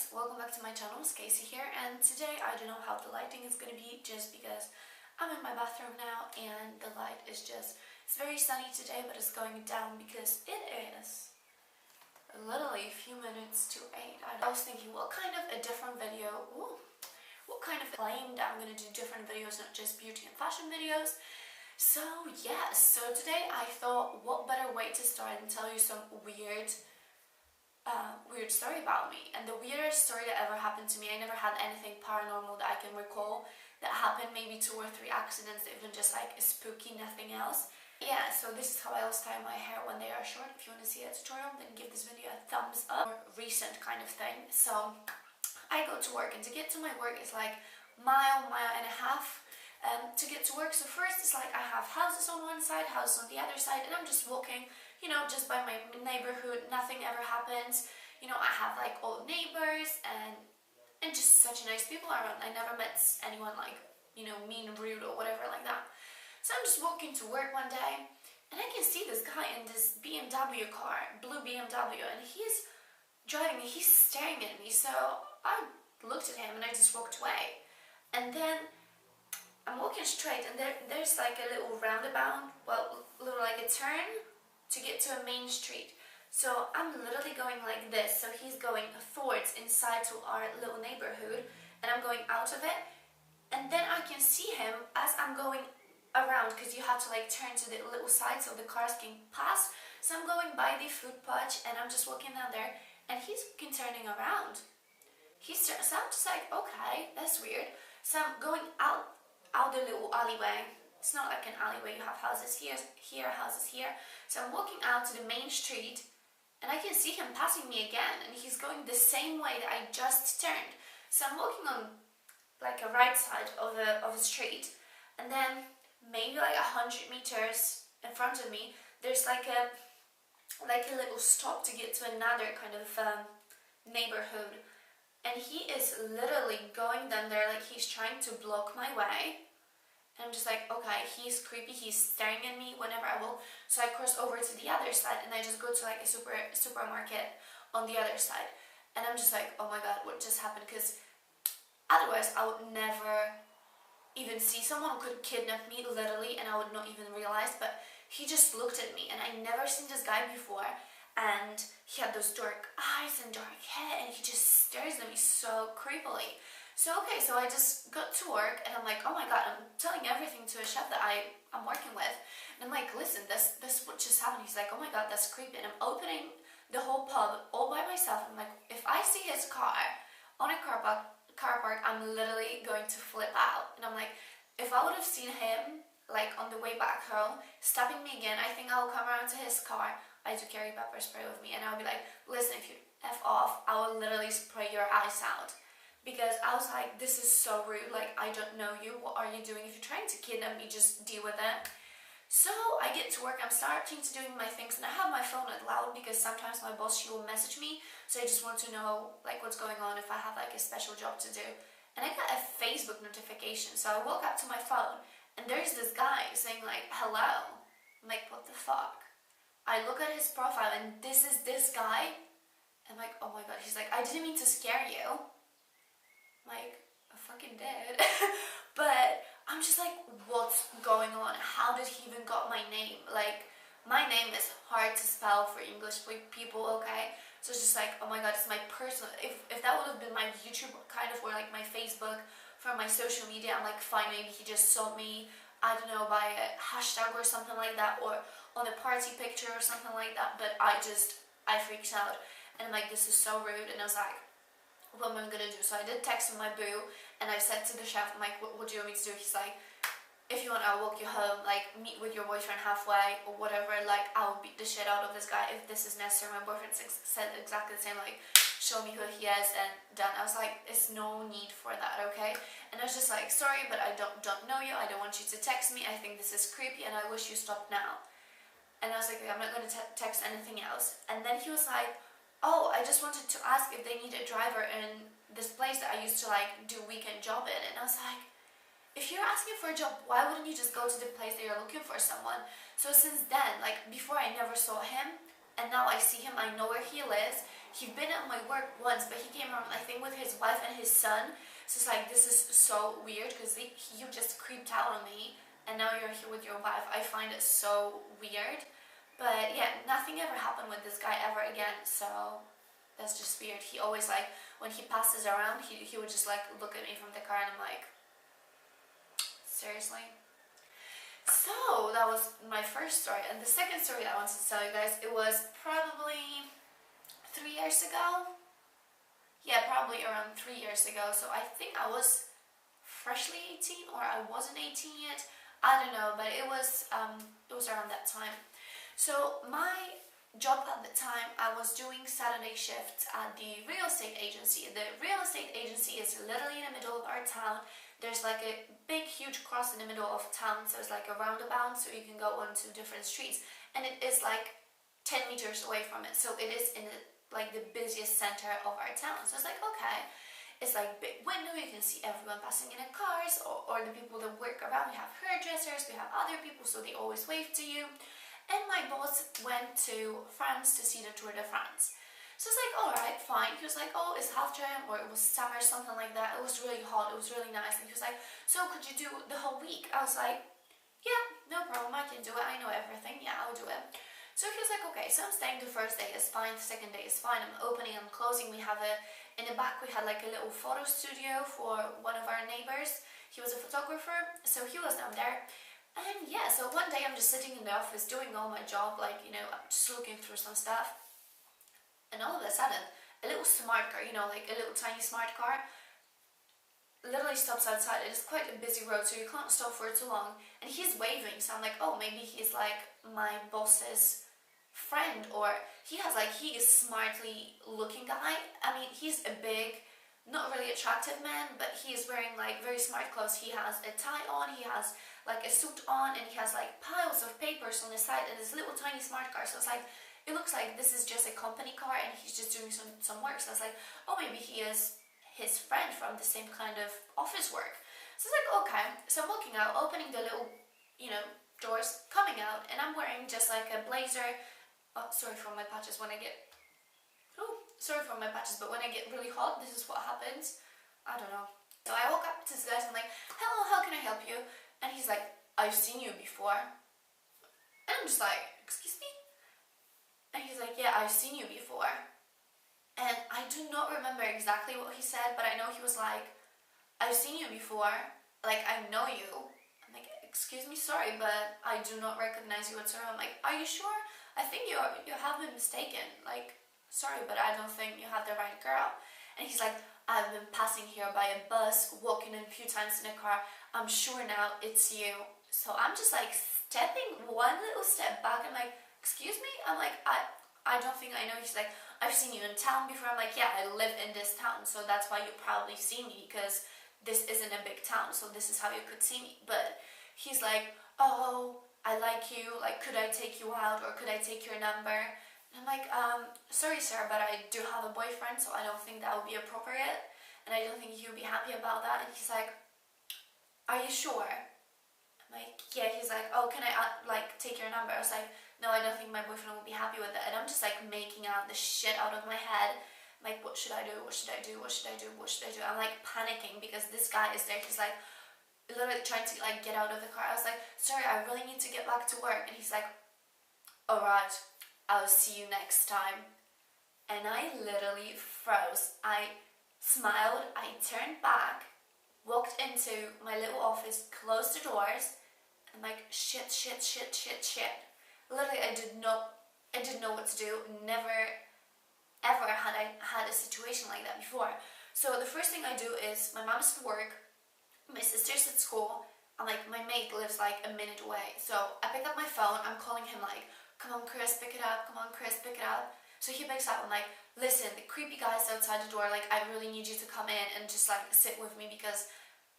guys, welcome back to my channel. It's Casey here, and today I don't know how the lighting is gonna be just because I'm in my bathroom now and the light is it's very sunny today, but it's going down because it is literally a few minutes to 8. I was thinking what kind of a different video, what kind of claim that I'm gonna do different videos, not just beauty and fashion videos. So yes, so today I thought what better way to start and tell you some weird story about me. And the weirdest story that ever happened to me, I never had anything paranormal that I can recall that happened, maybe 2 or 3 accidents, even just like spooky, nothing else. Yeah, so this is how I always style my hair when they are short. If you want to see a tutorial, then give this video a thumbs up. More recent kind of thing. So I go to work, and to get to my work is like mile and a half to get to work. So first it's like I have houses on one side, houses on the other side, and I'm just walking, you know, just by my neighborhood. Nothing ever happens. You know, I have like old neighbors and just such nice people around. I never met anyone like, you know, mean, rude or whatever like that. So I'm just walking to work one day, and I can see this guy in this BMW car, blue BMW, and he's driving me, he's staring at me. So I looked at him and I just walked away. And then I'm walking straight, and there's like a little roundabout, well, little like a turn to get to a main street. So I'm literally going like this, so he's going towards inside to our little neighborhood, and I'm going out of it. And then I can see him as I'm going around, because you have to like turn to the little side so the cars can pass. So I'm going by the footpath, and I'm just walking down there, and he's turning around. So I'm just like, okay, that's weird. So I'm going out the little alleyway. It's not like an alleyway, you have houses here, houses here. So I'm walking out to the main street, and I can see him passing me again, and he's going the same way that I just turned. So I'm walking on like a right side of a street, and then maybe like 100 meters in front of me, there's like a little stop to get to another kind of neighborhood. And he is literally going down there like he's trying to block my way. And I'm just like, okay, he's creepy, he's staring at me whenever I walk. So I cross over to the other side, and I just go to like a supermarket on the other side. And I'm just like, oh my god, what just happened? Because otherwise I would never even see someone who could kidnap me, literally, and I would not even realize. But he just looked at me, and I never seen this guy before. And he had those dark eyes and dark hair, and he just stares at me so creepily. So okay, so I just got to work, and I'm like, oh my god, I'm telling everything to a chef that I'm working with. And I'm like, listen, this what just happened. He's like, oh my god, that's creepy. And I'm opening the whole pub all by myself. I'm like, if I see his car on a car park, I'm literally going to flip out. And I'm like, if I would have seen him like on the way back home stopping me again, I think I'll come around to his car. I do carry pepper spray with me, and I'll be like, listen, if you F off, I will literally spray your eyes out. Because I was like, this is so rude, like, I don't know you, what are you doing? If you're trying to kidnap me, just deal with it. So I get to work, I'm starting to doing my things, and I have my phone at loud because sometimes my boss, she will message me, so I just want to know like what's going on, if I have like a special job to do. And I got a Facebook notification, so I woke up to my phone, and there's this guy saying like, hello. I'm like, what the fuck? I look at his profile, and this is this guy. I'm like, oh my god. He's like, I didn't mean to scare you. Like, I fucking did. But I'm just like, what's going on? How did he even got my name? Like, my name is hard to spell for English people, okay? So it's just like, oh my god, it's my personal. If that would have been my YouTube kind of, or like my Facebook, for my social media, I'm like, fine, maybe he just saw me, I don't know, by a hashtag or something like that, or on a party picture or something like that. But I freaked out, and I'm like, this is so rude. And I was like, what am I gonna do? So I did text my boo, and I said to the chef, I'm like, what do you want me to do? He's like, if you want, I'll walk you home, like, meet with your boyfriend halfway, or whatever, like, I'll beat the shit out of this guy if this is necessary. My boyfriend said exactly the same, like, show me who he is, and done. I was like, there's no need for that, okay? And I was just like, sorry, but I don't know you, I don't want you to text me, I think this is creepy, and I wish you stopped now. And I was like, I'm not gonna text anything else. And then he was like, oh, I just wanted to ask if they need a driver in this place that I used to like do weekend job in. And I was like, if you're asking for a job, why wouldn't you just go to the place that you're looking for someone? So since then, like before I never saw him, and now I see him, I know where he lives. He'd been at my work once, but he came around, I think, with his wife and his son. So it's like, this is so weird, because you just creeped out on me, and now you're here with your wife. I find it so weird. But yeah, nothing ever happened with this guy ever again, so that's just weird. He always, like, when he passes around, he would just like look at me from the car, and I'm like, seriously? So that was my first story. And the second story I wanted to tell you guys, it was probably 3 years ago. Yeah, probably around 3 years ago. So I think I was freshly 18, or I wasn't 18 yet. I don't know, but it was around that time. So my job at the time, I was doing Saturday shifts at the real estate agency. The real estate agency is literally in the middle of our town. There's like a big huge cross in the middle of town, so it's like a roundabout, so you can go onto different streets, and it is like 10 meters away from it, so it is in like the busiest center of our town. So it's like, okay, it's like big window, you can see everyone passing in the cars, or the people that work around. We have hairdressers, we have other people, so they always wave to you. And my boss went to France to see the Tour de France. So it's like, alright, fine. He was like, oh, it's half term, or it was summer, something like that. It was really hot, it was really nice. And he was like, so could you do the whole week? I was like, yeah, no problem, I can do it. I know everything, yeah, I'll do it. So he was like, okay, so I'm staying the first day is fine, the second day is fine. I'm opening, I'm closing. We have in the back, we had like a little photo studio for one of our neighbors. He was a photographer, so he was down there. And yeah, so one day I'm just sitting in the office doing all my job, like, you know, just looking through some stuff. And all of a sudden, a little smart car, you know, like a little tiny smart car, literally stops outside. It is quite a busy road, so you can't stop for too long. And he's waving, so I'm like, oh, maybe he's like my boss's friend, or he is smartly looking guy. I mean, he's a big, not really attractive man, but he is wearing like very smart clothes. He has a tie on, he has like a suit on, and he has like piles of papers on his side, and this little tiny smart car. So it's like, it looks like this is just a company car, and he's just doing some work. So I was like, oh, maybe he is his friend from the same kind of office work. So it's like, okay. So I'm walking out, opening the little, you know, doors, coming out, and I'm wearing just like a blazer. Oh, sorry for my patches when I get... Oh, sorry for my patches, but when I get really hot, this is what happens. I don't know. So I walk up to this guy, and I'm like, hello, how can I help you? And he's like, I've seen you before. And I'm just like, excuse me? And he's like, yeah, I've seen you before. And I do not remember exactly what he said, but I know he was like, I've seen you before, like, I know you. I'm like, excuse me, sorry, but I do not recognize you whatsoever. I'm like, are you sure? I think you have been mistaken. Like, sorry, but I don't think you have the right girl. And he's like, I've been passing here by a bus, walking in a few times in a car. I'm sure now it's you. So I'm just like stepping one little step back. I'm like, excuse me? I'm like, I don't think I know. He's like, I've seen you in town before. I'm like, yeah, I live in this town, so that's why you probably see me, because this isn't a big town, so this is how you could see me. But he's like, oh, I like you, like, could I take you out, or could I take your number? And I'm like, sorry sir, but I do have a boyfriend, so I don't think that would be appropriate, and I don't think he would be happy about that. And he's like, are you sure? I'm like, yeah. He's like, oh, can I like take your number? I was like, no, I don't think my boyfriend will be happy with it. And I'm just like making out the shit out of my head. I'm like, what should I do? What should I do? What should I do? What should I do? I'm like panicking because this guy is there. He's like literally trying to like get out of the car. I was like, sorry, I really need to get back to work. And he's like, alright, I'll see you next time. And I literally froze. I smiled, I turned back, walked into my little office, closed the doors. I'm like, shit. Literally, I didn't know what to do. Never, ever had I had a situation like that before. So the first thing I do is, my mom's at work, my sister's at school, and like my mate lives like a minute away. So I pick up my phone, I'm calling him like, come on Chris, pick it up, come on Chris, pick it up. So he picks up, I'm like, listen, the creepy guy's outside the door, like I really need you to come in and just like sit with me, because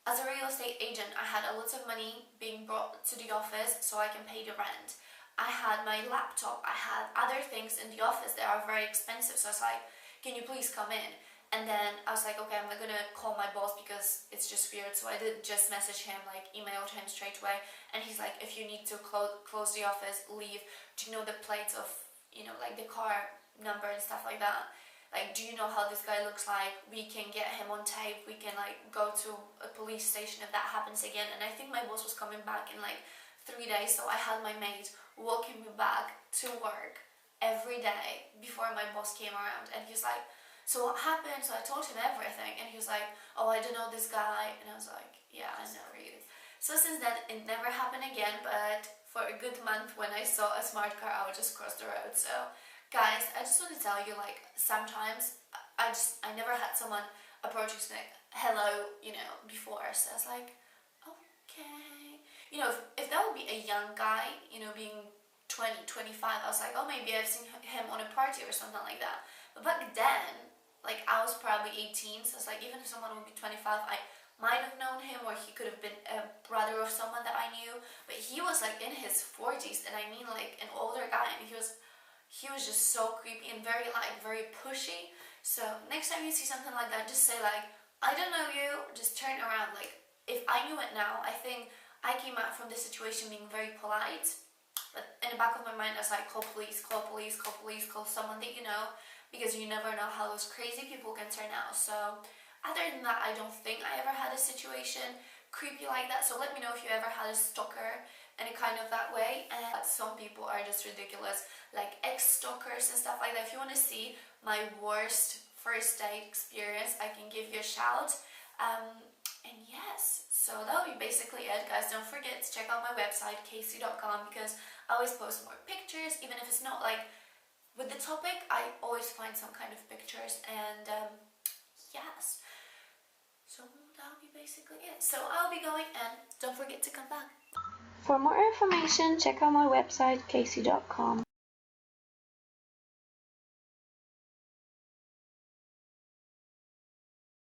as a real estate agent, I had a lot of money being brought to the office so I can pay the rent. I had my laptop, I had other things in the office that are very expensive, so I was like, can you please come in? And then I was like, okay, I'm not gonna call my boss because it's just weird, so I did just message him, like emailed him straight away, and he's like, if you need to close the office, leave. Do you know the plates of, you know, like the car number and stuff like that? like, do you know how this guy looks like? We can get him on tape, we can like go to a police station if that happens again. And I think my boss was coming back in like 3 days, so I had my maid walking me back to work every day before my boss came around. And he's like, so what happened? So I told him everything, and he was like, oh, I don't know this guy. And I was like, yeah, I know you. So since then it never happened again, but for a good month when I saw a smart car, I would just cross the road. So guys, I just want to tell you, like, sometimes I never had someone approach me like, hello, you know, before. So I was like, okay. You know, if that would be a young guy, you know, being 20, 25, I was like, oh, maybe I've seen him on a party or something like that. But back then, like, I was probably 18, so it's like, even if someone would be 25, I might have known him, or he could have been a brother of someone that I knew. But he was like in his 40s, and I mean like an older guy, and he was just so creepy and very pushy. So next time you see something like that, just say like, I don't know you, just turn around. Like, if I knew it now, I think I came out from the situation being very polite, but in the back of my mind I was like, call police, call police, call police, call someone that you know, because you never know how those crazy people can turn out. So other than that, I don't think I ever had a situation creepy like that. So let me know if you ever had a stalker, any kind of that way. And some people are just ridiculous, like ex-stalkers and stuff like that. If you want to see my worst first date experience, I can give you a shout. And yes, so that will be basically it, guys. Don't forget to check out my website, keeysi.com, because I always post more pictures, even if it's not like with the topic. I always find some kind of pictures. And yes, so that'll be basically it. So I'll be going, and don't forget to come back. For more information, check out my website, keeysi.com.